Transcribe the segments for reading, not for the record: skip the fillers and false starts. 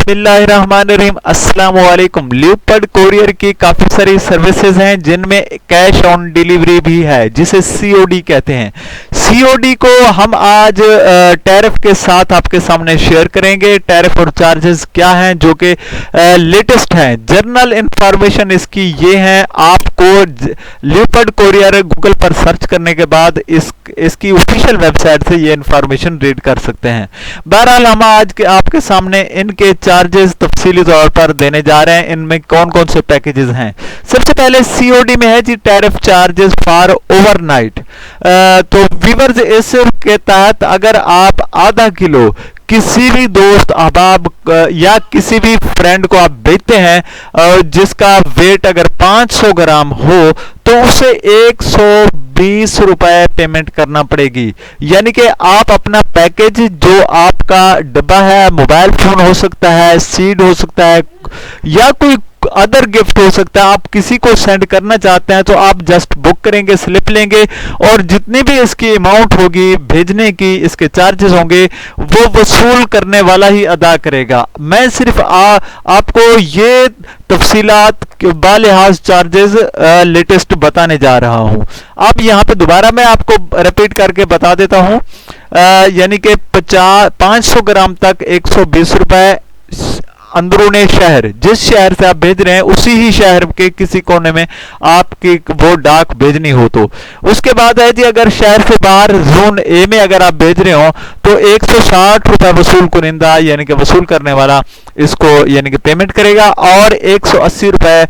बिस्मिल्लाहिर्रहमानिर्रहीम अस्सलाम वालेकुम। ल्यूपर्ड कोरियर की काफ़ी सारी सर्विसेज हैं जिनमें कैश ऑन डिलीवरी भी है, जिसे सीओडी कहते हैं। सीओडी को हम आज टैरिफ के साथ आपके सामने शेयर करेंगे। टैरिफ और चार्जेस क्या हैं जो कि लेटेस्ट हैं। जर्नल इंफॉर्मेशन इसकी ये है, आपको ल्यूपर्ड कोरियर गूगल पर सर्च करने के बाद इसकी ऑफिशियल वेबसाइट से ये इंफॉर्मेशन रीड कर सकते हैं। बहरहाल हम आज के आपके सामने इनके चार्जेस तफसीली तौर पर देने जा रहे हैं। इनमें कौन कौन से पैकेजेस हैं। सबसे पहले सीओडी में है जी टैरिफ चार्जेस फॉर ओवरनाइट। तो व्यूअर्स, इसके तहत अगर आप आधा किलो किसी भी दोस्त अहबाब या किसी भी फ्रेंड को आप भेजते हैं जिसका वेट अगर 500 ग्राम हो तो उसे 120 रुपए पेमेंट करना पड़ेगी। यानी कि आप अपना पैकेज जो आपका डब्बा है, मोबाइल फोन हो सकता है, सीड हो सकता है या कोई अदर गिफ्ट हो सकता है, आप किसी को सेंड करना चाहते हैं तो आप जस्ट बुक करेंगे, स्लिप लेंगे और जितनी भी इसकी अमाउंट होगी भेजने की, इसके चार्जेस होंगे, वो वसूल करने वाला ही अदा करेगा। मैं सिर्फ आपको ये तफसीलात बालिहाज चार्जेस लेटेस्ट बताने जा रहा हूं। अब यहां पे दोबारा मैं आपको रिपीट करके बता देता हूं। यानी कि 500 ग्राम तक 120 रुपए अंदरूने शहर, जिस शहर से आप भेज रहे हैं उसी ही शहर के किसी कोने में आपकी वो डाक भेजनी हो तो। उसके बाद है जी, अगर शहर से बाहर जोन ए में अगर आप भेज रहे हो तो 160 रुपए वसूल कुनिंदा यानी कि वसूल करने वाला इसको यानी कि पेमेंट करेगा और 180 रुपए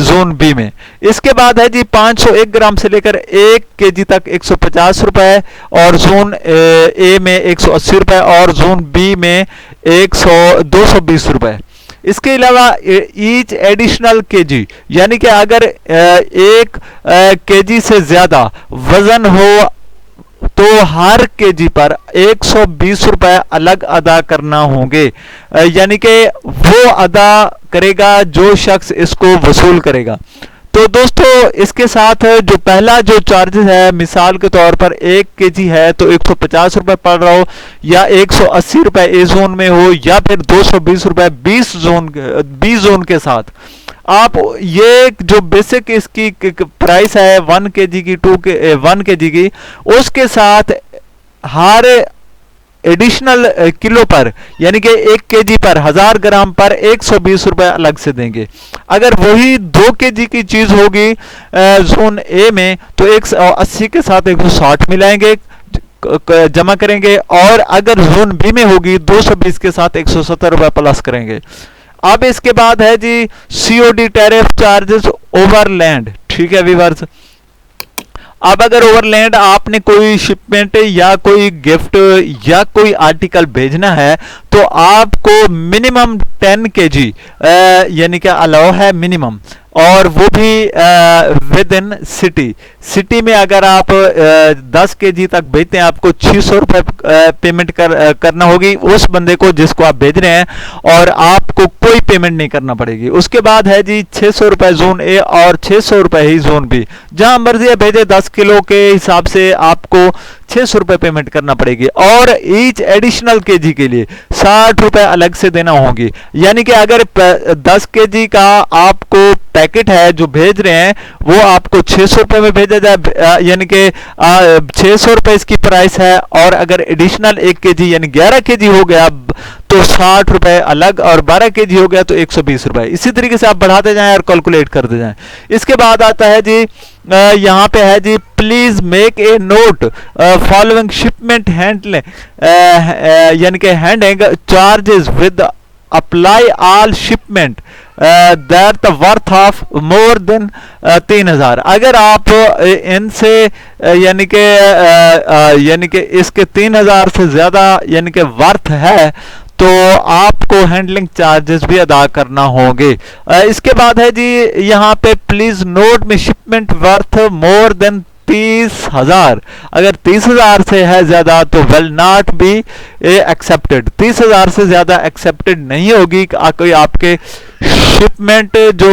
जोन बी में। इसके बाद है जी 501 ग्राम से लेकर 1 केजी तक 150 रुपए और जोन ए में 180 रुपए और जोन बी में 220 रुपए। इसके अलावा ईच एडिशनल केजी यानी कि अगर 1 केजी से ज्यादा वजन हो तो हर केजी पर 120 रुपए अलग अदा करना होंगे। यानी कि वो अदा करेगा जो शख्स इसको वसूल करेगा। तो दोस्तों, इसके साथ जो पहला जो चार्जेस है, मिसाल के तौर पर 1 केजी है तो 150 रुपए पड़ रहा हो या 180 रुपए ए जोन में हो या फिर 220 रुपए बी जोन के साथ, आप ये जो बेसिक इसकी प्राइस है 1 केजी की 1 केजी की, उसके साथ हर एडिशनल किलो पर यानी कि 1 केजी पर 1000 ग्राम पर 120 रुपए अलग से देंगे। अगर वही 2 केजी की चीज होगी जोन ए में तो 180 के साथ 160 मिलाएंगे, जमा करेंगे, और अगर जोन बी में होगी 220 के साथ 170 रुपए प्लस करेंगे। अब इसके बाद है जी सीओडी टैरिफ चार्जेस ओवरलैंड। ठीक है व्यूअर्स, अब अगर ओवरलैंड आपने कोई शिपमेंट या कोई गिफ्ट या कोई आर्टिकल भेजना है तो आपको मिनिमम 10 केजी यानी कि अलाउ है मिनिमम, और वो भी विद इन सिटी में अगर आप 10 केजी तक भेजते हैं आपको 600 रुपए पेमेंट करना होगी उस बंदे को जिसको आप भेज रहे हैं, और आपको कोई पेमेंट नहीं करना पड़ेगी। उसके बाद है जी 600 रुपए जोन ए और 600 रुपए ही जोन बी। जहां मर्जी है भेजे, 10 किलो के हिसाब से आपको 600 रुपए पेमेंट करना पड़ेगी और ईच एडिशनल केजी के लिए 60 रुपए अलग से देना होगी। यानी कि अगर 10 केजी का आपको पैकेट है जो भेज रहे हैं वो आपको 600 रुपए में भेजा जाए, यानी कि 600 रुपए इसकी प्राइस है, और अगर एडिशनल 1 केजी यानी 11 केजी हो गया तो 60 रुपए अलग, और 12 केजी हो गया तो 120 रुपए। इसी तरीके से आप बढ़ाते जाएं और कैलकुलेट करते जाएं। इसके बाद आता है जी यहां पे है जी please make a note following shipment handle यानी कि handling charges with apply all shipment that the worth of more than 3000। अगर आप इनसे यानी कि इसके 3000 से ज्यादा यानी कि वर्थ है तो आपको हैंडलिंग चार्जेस भी अदा करना होंगे। इसके बाद है जी यहाँ पे प्लीज नोट में शिपमेंट वर्थ मोर देन 30,000। अगर 30,000 से है ज्यादा तो विल नॉट बी एक्सेप्टेड। 30,000 से ज्यादा एक्सेप्टेड नहीं होगी। कोई आपके शिपमेंट जो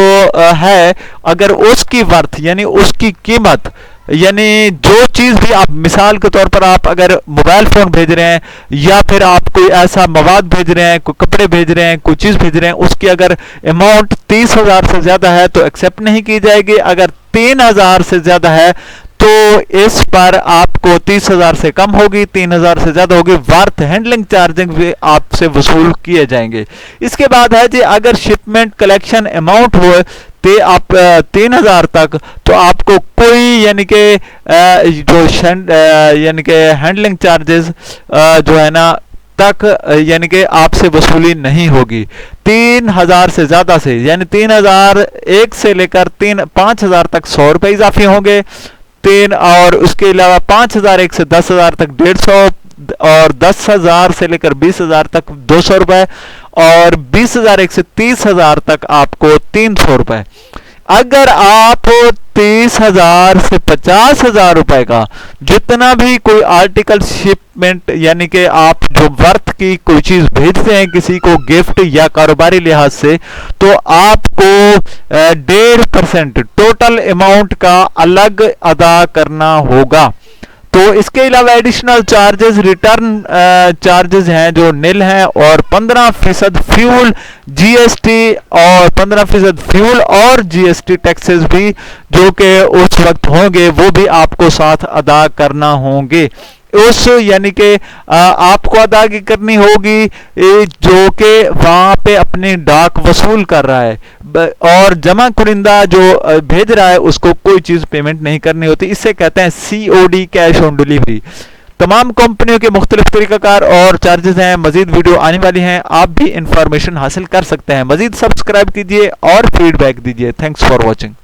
है अगर उसकी वर्थ यानी उसकी कीमत यानी जो चीज़ भी आप, मिसाल के तौर पर आप अगर मोबाइल फ़ोन भेज रहे हैं या फिर आप कोई ऐसा मवाद भेज रहे हैं, कोई कपड़े भेज रहे हैं, कोई चीज़ भेज रहे हैं, उसकी अगर अमाउंट 30,000 से ज़्यादा है तो एक्सेप्ट नहीं की जाएगी। अगर 3,000 से ज़्यादा है तो इस पर आपको 30,000 से कम होगी, 3,000 से ज़्यादा होगी, वर्थ हैंडलिंग चार्जिंग भी आपसे वसूल किए जाएंगे। इसके बाद है जी, अगर शिपमेंट कलेक्शन अमाउंट हो ते आप 3,000 तक, तो आपको कोई यानी कि यानी कि हैंडलिंग चार्जेस जो है ना तक यानी कि आपसे वसूली नहीं होगी। 3,000 से ज़्यादा से, यानी 3,001 से लेकर 5,000 तक 100 रुपये इजाफी होंगे। और उसके अलावा 5,001 से 10,000 तक 150, और 10,000 से लेकर 20,000 तक 200 रुपये, और 20,001 से 30,000 तक आपको 300 रुपये। अगर आप 30,000 से 50,000 रुपए का जितना भी कोई आर्टिकल शिपमेंट, यानी कि आप जो वर्थ की कोई चीज भेजते हैं किसी को गिफ्ट या कारोबारी लिहाज से, तो आपको 1.5% टोटल अमाउंट का अलग अदा करना होगा। तो इसके अलावा एडिशनल चार्जेस, रिटर्न चार्जेस हैं जो निल हैं, और 15% फ्यूल जीएसटी, और 15% फ्यूल और जीएसटी टैक्सेस भी जो कि उस वक्त होंगे वो भी आपको साथ अदा करना होंगे। उस यानी कि आपको अदायगी करनी होगी जो कि वहां पे अपनी डाक वसूल कर रहा है, और जमा कुरिंदा जो भेज रहा है उसको कोई चीज पेमेंट नहीं करनी होती। इससे कहते हैं सीओडी, कैश ऑन डिलीवरी। तमाम कंपनियों के मुख्तलिफ तरीकाकार और चार्जेस हैं। मजीद वीडियो आने वाली हैं, आप भी इंफॉर्मेशन हासिल कर सकते हैं। मजीद सब्सक्राइब कीजिए और फीडबैक दीजिए। Thanks for watching.